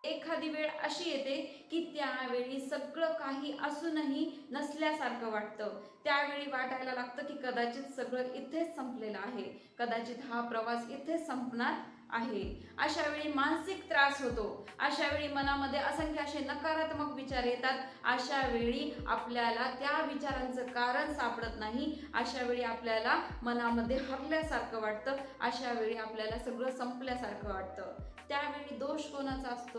एखादी वेळ अशी येते की त्यावेळी सगळं काही असूनही नसल्यासारखं वाटतं. त्यावेळी वाटायला लागतं की कदाचित सगळं इथेच संपलेलं आहे, कदाचित हा प्रवास इथेच संपणार आहे. अशा वेळी मानसिक त्रास होतो. अशा वेळी मनामध्ये असंख्य असे नकारात्मक विचार येतात. अशा वेळी आपल्याला त्या विचारांचं कारण सापडत नाही. अशा वेळी आपल्याला मनामध्ये हरल्यासारखं वाटतं. अशा वेळी आपल्याला सगळं संपल्यासारखं वाटतं. त्यावेळी दोष कोणाचा असतो?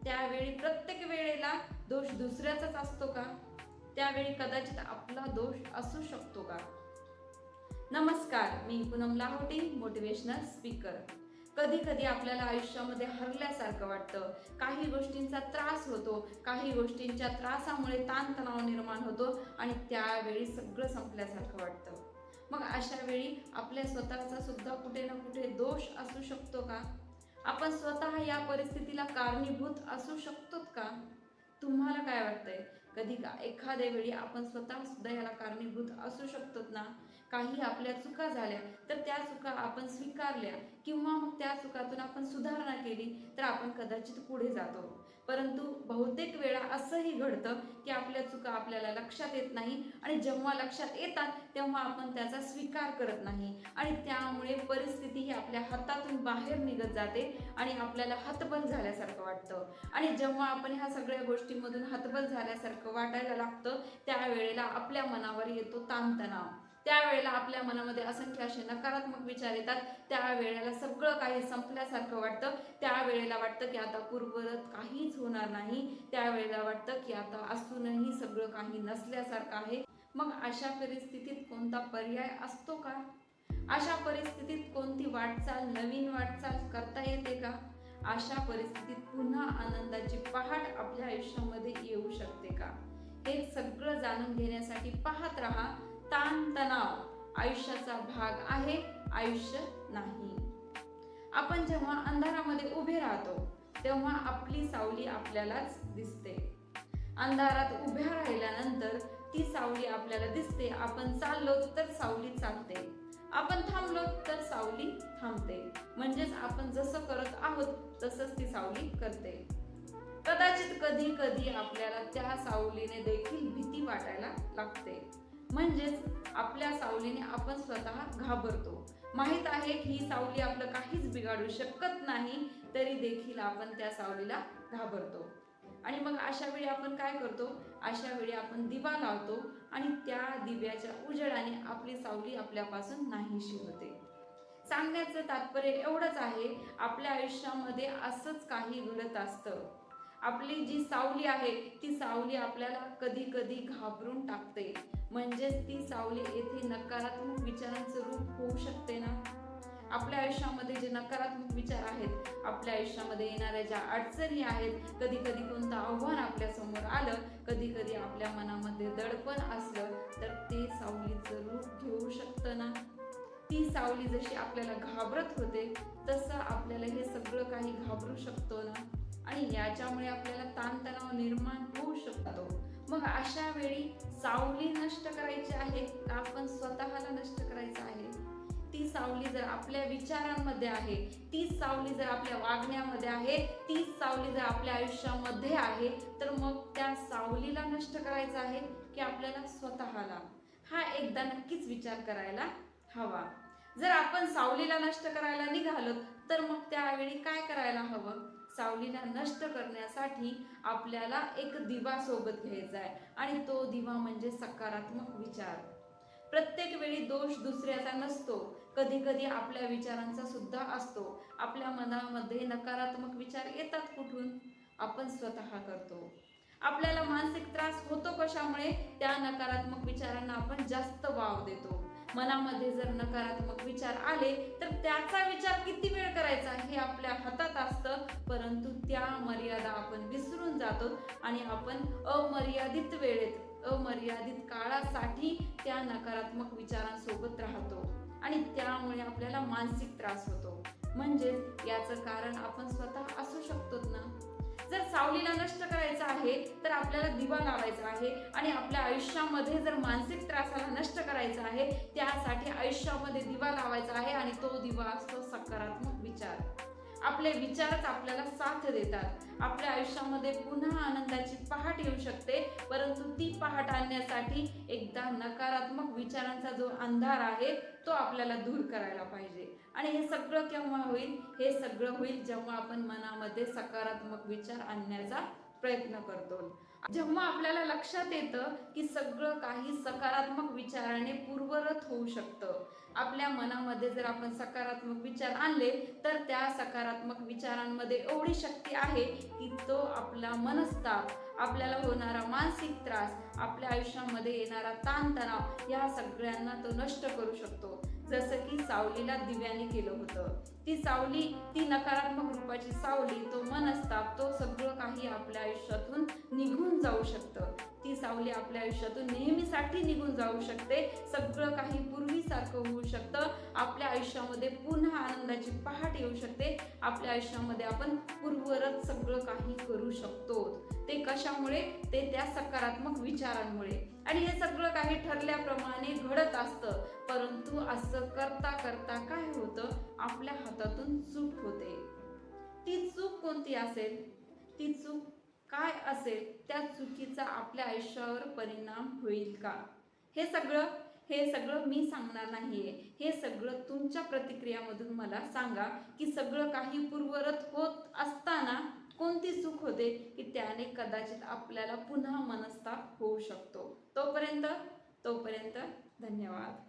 त्यावेळी प्रत्येक वेळेला दोष दुसऱ्याचाच असतो का? त्यावेळी कदाचित आपला दोष असू शकतो का? नमस्कार, मी पूनम लाहोटी, मोटिवेशनल स्पीकर. कधी कधी आपल्याला आयुष्यामध्ये हरल्यासारखं वाटतं. काही गोष्टींचा त्रास होतो, काही गोष्टींच्या त्रासामुळे ताणतणाव निर्माण होतो आणि त्यावेळी सगळं संपल्यासारखं वाटतं. मग अशा वेळी आपल्या स्वतःचा सुद्धा कुठे ना कुठे दोष असू शकतो का? आपण स्वतः या परिस्थितीला कारणीभूत असू शकतो का? तुम्हाला काय वाटतंय? कधी एखाद्या वेळी आपण स्वतः सुद्धा याला कारणीभूत असू शकतो ना? काही आपल्या चुका झाल्या तर त्या चुका आपण स्वीकारल्या किंवा मग त्या चुकातून आपण सुधारणा केली तर आपण कदाचित पुढे जातो. परंतु बहुतेक वेळा असंही घडतं की आपल्या चुका आपल्याला लक्षात येत नाही आणि जेव्हा लक्षात येतात तेव्हा आपण त्याचा स्वीकार करत नाही आणि त्यामुळे परिस्थिती ही आपल्या हातातून बाहेर निघत जाते आणि आपल्याला हतबल झाल्यासारखं वाटतं. आणि जेव्हा आपण ह्या सगळ्या गोष्टींमधून हतबल झाल्यासारखं वाटायला लागतं त्यावेळेला आपल्या मनावर येतो ताणतणाव. त्यावेळेला आपल्या मनामध्ये असंख्य असे नकारात्मक विचार येतात. त्यावेळेला सगळं काही संपल्यासारखं वाटतं. त्यावेळेला वाटतं की आता पूर्ववत काहीच होणार नाही. त्यावेळेला वाटतं की आता असूनही सगळं काही नसल्यासारखं आहे. मग अशा परिस्थितीत कोणता पर्याय असतो का? अशा परिस्थितीत कोणती वाटचाल, नवीन वाटचाल करता येते का? अशा परिस्थितीत पुन्हा आनंदाची पहाट आपल्या आयुष्यामध्ये येऊ शकते का? हे सगळं जाणून घेण्यासाठी पाहत राहा ताणतणाव आयुष्याचा भाग आहे, आयुष्य नाही. आपण जेव्हा अंधारामध्ये उभे राहतो तेव्हा आपली सावली आपल्यालाच दिसते. अंधारात उभ्या राहिल्यानंतर ती सावली आपल्याला दिसते. आपण चाललो तर सावली चालते, आपण थांबलो तर सावली थांबते. म्हणजेच आपण जसं करत आहोत तसंच ती सावली करते. कदाचित कधी कधी आपल्याला त्या सावलीने देखील भीती वाटायला लागते. म्हणजेच आपल्या सावलीने आपण स्वतः घाबरतो. माहित आहे की ही सावली आपलं काहीच बिघाडू शकत नाही, तरी देखील आपण त्या सावलीला घाबरतो. आणि मग अशा वेळी आपण काय करतो? अशा वेळी आपण दिवा लावतो आणि त्या दिव्याच्या उजेडाने आपली सावली आपल्यापासून नाहीशी होते. सांगण्याचं तात्पर्य एवढंच आहे, आपल्या आयुष्यामध्ये असंच काही घडत असतं. आपली जी सावली आहे ती सावली आपल्याला कधी कधी घाबरून टाकते. म्हणजेच ती सावली येथे नकारात्मक विचारांचं रूप होऊ शकते ना. आपल्या आयुष्यामध्ये जे नकारात्मक विचार आहेत, आपल्या आयुष्यामध्ये येणाऱ्या ज्या अडचणी आहेत, कधी कधी कोणतं आव्हान आपल्या समोर आलं, कधी कधी आपल्या मनामध्ये दडपण असलं तर ते सावलीचं रूप घेऊ शकतं ना. ती सावली जशी आपल्याला घाबरत होते तसं आपल्याला हे सगळं काही घाबरू शकतो ना. आणि याच्यामुळे आपल्याला ताणतणाव निर्माण होऊ शकतो. मग अशा वेळी सावली नष्ट करायची आहे का आपण स्वतःला नष्ट करायचं आहे? ती सावली जर आपल्या विचारांमध्ये आहे, तीच सावली जर आपल्या वागण्यामध्ये आहे, तीच सावली जर आपल्या आयुष्यामध्ये आहे, तर मग त्या सावलीला नष्ट करायचं आहे की आपल्याला स्वतःला? हा एकदा नक्कीच विचार करायला हवा. जर आपण सावलीला नष्ट करायला निघालो तर मग त्यावेळी काय करायला हवं? सावलीला नष्ट करण्यासाठी आपल्याला एक दिवा सोबत घ्यायचा आहे आणि तो दिवा म्हणजे सकारात्मक विचार. प्रत्येक वेळी दोष दुसऱ्याचा नसतो, कधी कधी आपल्या विचारांचा सुद्धा असतो. आपल्या मनामध्ये नकारात्मक विचार येतात कुठून? आपण स्वतः करतो. आपल्याला मानसिक त्रास होतो कशामुळे? त्या नकारात्मक विचारांना आपण जास्त वाव देतो. मनामध्ये जर नकारात्मक विचार आले तर त्याचा विचार किती वेळ करायचा हे आपल्या हातात असतं, परंतु त्या मर्यादा आपण विसरून जातो आणि आपण अमर्यादित वेळेत, अमर्यादित काळासाठी त्या नकारात्मक विचारांसोबत राहतो आणि त्यामुळे आपल्याला मानसिक त्रास होतो. म्हणजेच याचं कारण आपण स्वतः असू शकतो ना. जर सावलीला नष्ट करायचं आहे तर आपल्याला दिवा लावायचा आहे आणि आपल्या आयुष्यामध्ये जर मानसिक त्रासाला नष्ट करायचं आहे त्यासाठी आयुष्यामध्ये दिवा लावायचा आहे आणि तो दिवा असतो सकारात्मक विचार. आपले विचारच आपल्याला साथ देतात. आपल्या आयुष्यामध्ये पुन्हा आनंदाची पहाट येऊ शकते, परंतु ती पहाट आणण्यासाठी एकदा नकारात्मक विचारांचा जो अंधार आहे तो आपल्याला दूर करायला पाहिजे. आणि हे सगळं केव्हा होईल? हे सगळं होईल जेव्हा आपण मनामध्ये सकारात्मक विचार आणण्याचा प्रयत्न करतो. जेव्हा आपल्याला लक्षात येतं की सगळं काही सकारात्मक विचाराने पूर्ववत होऊ शकतं, आपल्या मनामध्ये जर आपण सकारात्मक विचार आणले तर त्या सकारात्मक विचारांमध्ये एवढी शक्ती आहे की तो आपला मनस्ताप, आपल्याला होणारा मानसिक त्रास, आपल्या आयुष्यामध्ये येणारा ताणतणाव या सगळ्यांना तो नष्ट करू शकतो. जसं की सावलीला दिव्याने केलं होतं. ती सावली, ती नकारात्मक रूपाची सावली, तो मनस्ताप, तो सगळं काही आपल्या आयुष्यातून निघून जाऊ शकतं. ती सावली आपल्या आयुष्यातून नेहमीसाठी निघून जाऊ शकते. सगळं काही पूर्वीसारखं होऊ शकतं. आपल्या आयुष्यामध्ये पुन्हा आनंदाची पहाट येऊ शकते. आपल्या आयुष्यामध्ये आपण पूर्ववत सगळं काही करू शकतो. ते कशामुळे? ते त्या सकारात्मक विचारांमुळे. आणि हे सगळं काही ठरल्याप्रमाणे घडत असतं, परंतु असं करता करता काय होतं? आपल्या हातातून चूक होते. ती चूक कोणती असेल? ती चूक काय असेल? त्या चुकीचा आपल्या आयुष्यावर परिणाम होईल का? हे सगळं मी सांगणार नाहीये. हे सगळं तुमच्या प्रतिक्रियामधून मला सांगा की सगळं काही पूर्ववत होत असताना कोणती चूक होते की त्याने कदाचित आपल्याला पुन्हा मनस्ताप होऊ शकतो. तोपर्यंत धन्यवाद.